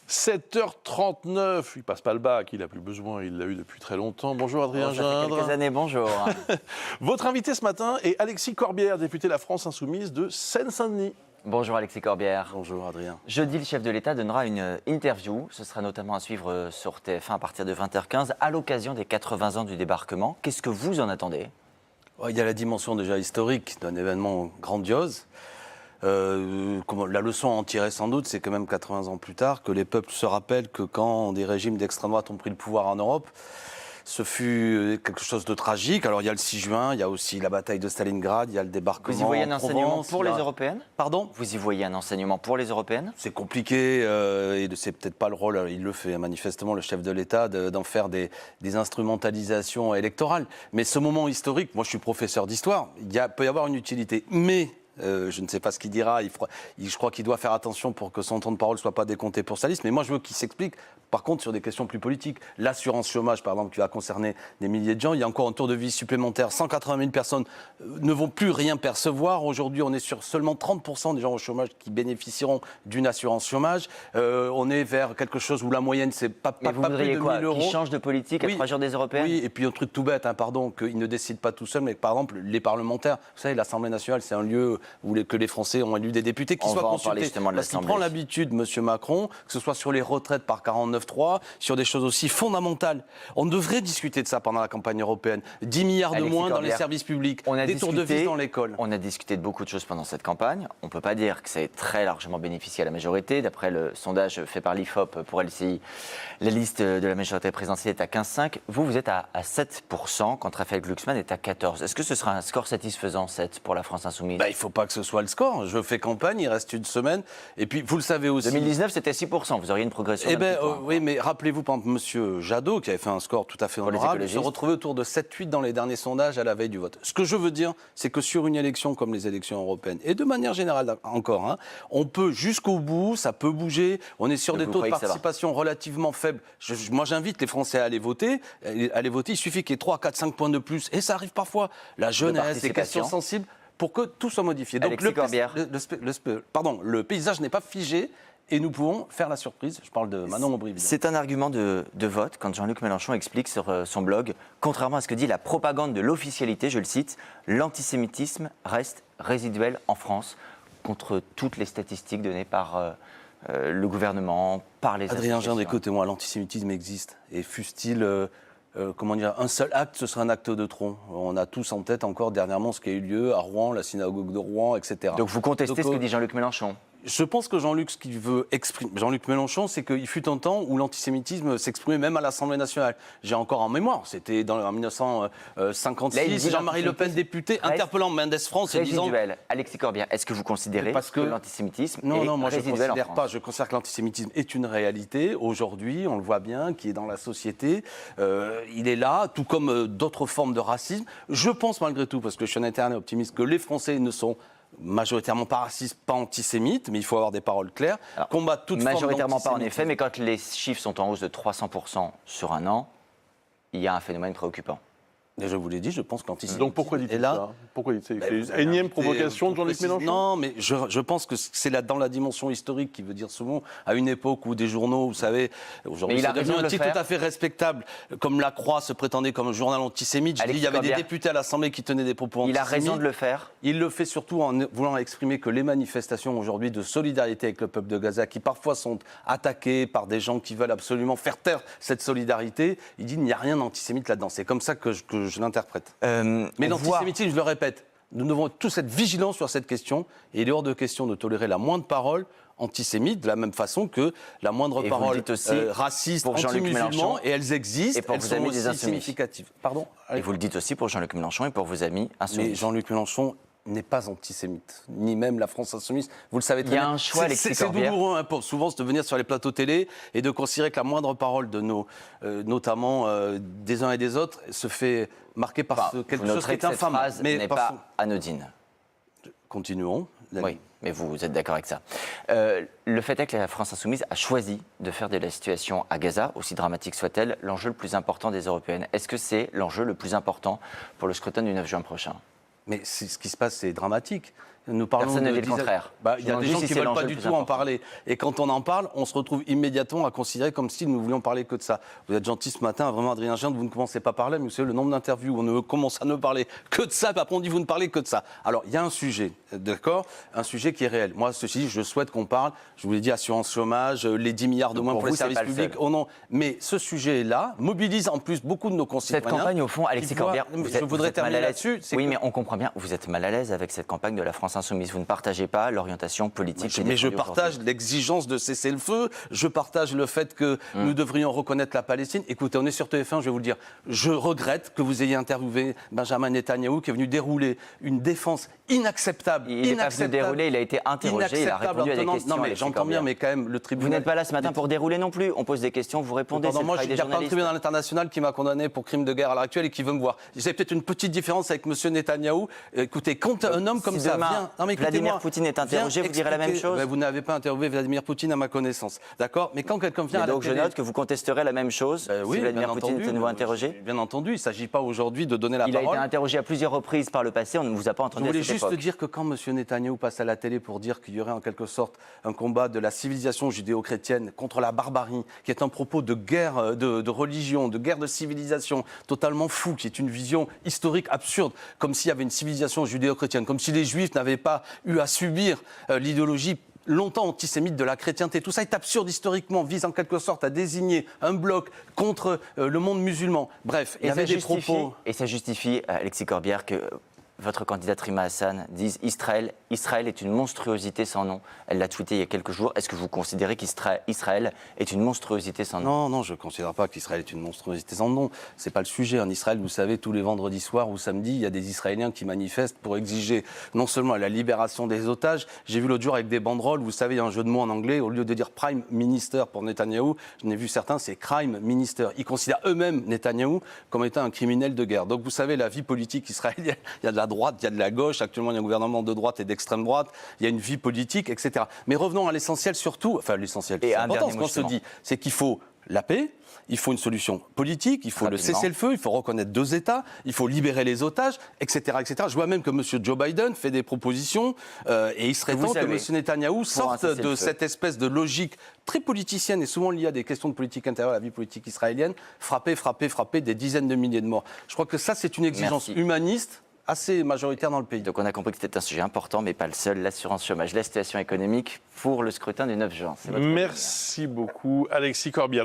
7h39, il passe pas le bac, il n'a plus besoin, il l'a eu depuis très longtemps. Bonjour Adrien Ça fait quelques années, bonjour. Votre invité ce matin est Alexis Corbière, député de la France Insoumise de Seine-Saint-Denis. Bonjour Alexis Corbière. Bonjour Adrien. Jeudi, le chef de l'État donnera une interview. Ce sera notamment à suivre sur TF1 à partir de 20h15 à l'occasion des 80 ans du débarquement. Qu'est-ce que vous en attendez ? Il y a la dimension déjà historique d'un événement grandiose. La leçon à en tirer sans doute, c'est quand même 80 ans plus tard que les peuples se rappellent que quand des régimes d'extrême droite ont pris le pouvoir en Europe, ce fut quelque chose de tragique. Alors il y a le 6 juin, il y a aussi la bataille de Stalingrad, il y a le débarquement en Provence. Vous y voyez un enseignement pour les Européennes ? Pardon ? Vous y voyez un enseignement pour les Européennes ? C'est compliqué et c'est peut-être pas le rôle, il le fait manifestement le chef de l'État, d'en faire des instrumentalisations électorales. Mais ce moment historique, moi je suis professeur d'histoire, peut y avoir une utilité. Mais je ne sais pas ce qu'il dira, je crois qu'il doit faire attention pour que son temps de parole ne soit pas décompté pour sa liste, mais moi je veux qu'il s'explique, par contre, sur des questions plus politiques. L'assurance chômage, par exemple, qui va concerner des milliers de gens, il y a encore un tour de vie supplémentaire, 180 000 personnes ne vont plus rien percevoir. Aujourd'hui, on est sur seulement 30% des gens au chômage qui bénéficieront d'une assurance chômage. On est vers quelque chose où la moyenne, c'est pas plus de 1 000 euros. Qui change de politique à 3 jours des Européennes ? Oui, et puis un truc tout bête, qu'ils ne décident pas tout seuls, mais par exemple, les parlementaires, vous savez, l'Assemblée nationale, c'est un lieu que les Français ont élu des députés qui soient consultés. Parce qu'il prend l'habitude, M. Macron, que ce soit sur les retraites par 49.3, sur des choses aussi fondamentales. On devrait discuter de ça pendant la campagne européenne. 10 milliards de moins dans les services publics, des tours de vis dans l'école. On a discuté de beaucoup de choses pendant cette campagne. On ne peut pas dire que ça ait très largement bénéficié à la majorité. D'après le sondage fait par l'IFOP pour LCI, la liste de la majorité présidentielle est à 15,5. Vous êtes à 7%, quand Raphaël Glucksmann est à 14%. Est-ce que ce sera un score satisfaisant, 7, pour la France Insoumise ? Il ne faut pas que ce soit le score. Je fais campagne, il reste une semaine. Et puis, vous le savez aussi... 2019, c'était 6%. Vous auriez une progression oui, mais rappelez-vous, par exemple, M. Jadot, qui avait fait un score tout à fait honorable, se retrouvait autour de 7-8 dans les derniers sondages à la veille du vote. Ce que je veux dire, c'est que sur une élection comme les élections européennes, et de manière générale encore, on peut jusqu'au bout, ça peut bouger, on est sur des taux de participation relativement faibles. Moi, j'invite les Français à aller voter. Il suffit qu'il y ait 3, 4, 5 points de plus, et ça arrive parfois. La jeunesse, les questions sensibles, pour que tout soit modifié. Donc le paysage n'est pas figé et nous pouvons faire la surprise. Je parle de Manon Aubry. C'est un argument de vote quand Jean-Luc Mélenchon explique sur son blog, contrairement à ce que dit la propagande de l'officialité, je le cite, l'antisémitisme reste résiduel en France contre toutes les statistiques données par le gouvernement, par les Adrien associations. Gendre, écoutez-moi, l'antisémitisme existe et fût-il... un seul acte, ce serait un acte de trop. On a tous en tête encore dernièrement ce qui a eu lieu à Rouen, la synagogue de Rouen, etc. Donc vous contestez ce que dit Jean-Luc Mélenchon ? Je pense que ce qu'il veut exprimer, Jean-Luc Mélenchon, c'est qu'il fut un temps où l'antisémitisme s'exprimait même à l'Assemblée nationale. J'ai encore en mémoire, c'était en 1956, Jean-Marie Le Pen député, interpellant Mendes France et disant... Résiduel. Alexis Corbière, est-ce que vous considérez que l'antisémitisme est Non, moi je ne résiduel considère pas. Je considère que l'antisémitisme est une réalité. Aujourd'hui, on le voit bien, qui est dans la société. Il est là, tout comme d'autres formes de racisme. Je pense malgré tout, parce que je suis un interne optimiste, que les Français ne sont majoritairement pas racistes, pas antisémites, mais il faut avoir des paroles claires. Combattre toute forme majoritairement pas en effet, mais quand les chiffres sont en hausse de 300% sur un an, il y a un phénomène préoccupant. Et je vous l'ai dit, je pense qu'antisémitisme... Donc pourquoi dites-vous ça ? Pourquoi dites-vous ça ? C'est une énième provocation de Jean-Luc Mélenchon ? Non, mais je pense que c'est dans la dimension historique qui veut dire souvent, à une époque où des journaux, vous savez, aujourd'hui c'est devenu un titre tout à fait respectable, comme La Croix se prétendait comme un journal antisémite. Il y avait des députés à l'Assemblée qui tenaient des propos antisémites. Il a raison de le faire. Il le fait surtout en voulant exprimer que les manifestations aujourd'hui de solidarité avec le peuple de Gaza, qui parfois sont attaquées par des gens qui veulent absolument faire taire cette solidarité, il dit qu'il n'y a rien d'antisémite là-dedans. C'est comme ça que je l'interprète. Mais l'antisémitisme, je le répète, nous devons tous être vigilants sur cette question et il est hors de question de tolérer la moindre parole antisémite de la même façon que la moindre parole raciste, anti-musulman, et elles existent, et pour elles vos sont amis aussi significatives. Pardon ? Et vous le dites aussi pour Jean-Luc Mélenchon et pour vos amis insoumis. Mais Jean-Luc Mélenchon n'est pas antisémite, ni même la France Insoumise. Vous le savez très bien. Il y a un choix, Alexis Corbière. C'est douloureux souvent de venir sur les plateaux télé et de considérer que la moindre parole de notamment des uns et des autres, se fait marquer par quelque chose qui est infâme. Cette phrase n'est pas anodine. Continuons. Oui, mais vous êtes d'accord avec ça. Le fait est que la France Insoumise a choisi de faire de la situation à Gaza, aussi dramatique soit-elle, l'enjeu le plus important des Européennes. Est-ce que c'est l'enjeu le plus important pour le scrutin du 9 juin prochain ? Mais ce qui se passe, c'est dramatique. Nous parlons Personne ne dit le dizaines- contraire. Bah, Je il y a demande des juste gens si qui c'est ne veulent pas l'enjeu du le tout plus en important. parler. Et quand on en parle, on se retrouve immédiatement à considérer comme si nous voulions parler que de ça. Vous êtes gentil ce matin, vraiment Adrien Gendre, vous ne commencez pas par là, mais vous savez le nombre d'interviews où on ne commence à ne parler que de ça, puis après on dit vous ne parlez que de ça. Alors il y a un sujet, d'accord, un sujet qui est réel. Moi, ceci dit, je souhaite qu'on parle, je vous l'ai dit, assurance chômage, les 10 milliards de Donc moins pour pour les vous, c'est services pas le publics, seul. oh non. Mais ce sujet-là mobilise en plus beaucoup de nos concitoyens. Cette campagne, au fond, Alexis qui voient- Corbière, Je vous êtes voudrais mal à terminer l'aise. là-dessus. c'est Oui, que- mais on comprend bien, vous êtes mal à l'aise avec cette campagne de la France Insoumise. Vous ne partagez pas l'orientation politique qui est Mais je défendue partage aujourd'hui. l'exigence de cesser le feu, je partage le fait que nous devrions reconnaître la Palestine. Écoutez, on est sur TF1, je vais vous le dire, je regrette que vous ayez interviewé Benjamin Netanyahou qui est venu dérouler une défense inacceptable. Il n'est pas venu dérouler, il a été interrogé, il a répondu à des questions. Non, mais Alexis j'entends bien, Corbière. mais quand même, le Vous tribunal... n'êtes pas là ce matin pour dérouler non plus. On pose des questions, vous répondez, c'est Pardon, le moi, travail il des n'y a pas un journalistes. tribunal international qui m'a condamné pour crime de guerre à l'heure actuelle et qui veut me voir. J'ai peut-être une petite différence avec M. Netanyahou. Écoutez, quand un homme comme Si ça demain, vient... Non, mais Vladimir écoutez-moi, Poutine est interrogé, vient vous direz la même expliquer- chose. Ben, vous n'avez pas interviewé Vladimir Poutine à ma connaissance, d'accord? Mais quand quelqu'un vient Et à la donc je télé- note que vous contesterez la même chose oui, si Vladimir bien Poutine entendu, est de nouveau interrogé. Bien entendu, il ne s'agit pas aujourd'hui de donner la Il a été parole. interrogé à plusieurs reprises par le passé, on ne vous a pas Je entendu à voulais cette juste époque. dire que quand M. Netanyahou passe à la télé pour dire qu'il y aurait en quelque sorte un combat de la civilisation judéo-chrétienne contre la barbarie, qui est un propos de guerre de religion, de guerre de civilisation totalement fou, qui est une vision historique absurde, comme s'il y avait une civilisation judéo-chrétienne, comme si les Juifs n'avaient pas eu à subir l'idéologie longtemps antisémite de la chrétienté. Tout ça est absurde historiquement, vise en quelque sorte à désigner un bloc contre le monde musulman. Bref, il y avait des propos... Et ça justifie, Alexis Corbière, que votre candidate Rima Hassan dise Israël est une monstruosité sans nom. Elle l'a tweeté il y a quelques jours. Est-ce que vous considérez qu'Israël est une monstruosité sans nom? Non, non, je ne considère pas qu'Israël est une monstruosité sans nom. Ce n'est pas le sujet. En Israël, vous savez, tous les vendredis soirs ou samedis, il y a des Israéliens qui manifestent pour exiger non seulement la libération des otages. J'ai vu l'autre jour avec des banderoles, vous savez, il y a un jeu de mots en anglais. Au lieu de dire Prime Minister pour Netanyahou, je n'ai vu certains, c'est Crime Minister. Ils considèrent eux-mêmes Netanyahou comme étant un criminel de guerre. Donc vous savez, la vie politique israélienne, il y a de la droite, il y a de la gauche. Actuellement, il y a un gouvernement de droite et d'extrême droite. Il y a une vie politique, etc. Mais revenons à l'essentiel surtout. Enfin, l'essentiel, Et c'est un important. dernier Ce mot, qu'on se justement. dit, c'est qu'il faut la paix, il faut une solution politique, il faut le Rapidement. cessez-le-feu, il faut reconnaître 2 États, il faut libérer les otages, etc., etc. Je vois même que M. Joe Biden fait des propositions et il serait Que vous temps que savez, M. Netanyahou sorte de cessez-le-feu. cette espèce de logique très politicienne et souvent liée à des questions de politique intérieure à la vie politique israélienne, frapper des dizaines de milliers de morts. Je crois que ça, c'est une exigence Merci. humaniste assez majoritaire dans le pays. Donc on a compris que c'était un sujet important, mais pas le seul, l'assurance chômage, la situation économique pour le scrutin du 9 juin. C'est votre Merci beaucoup, Alexis Corbière.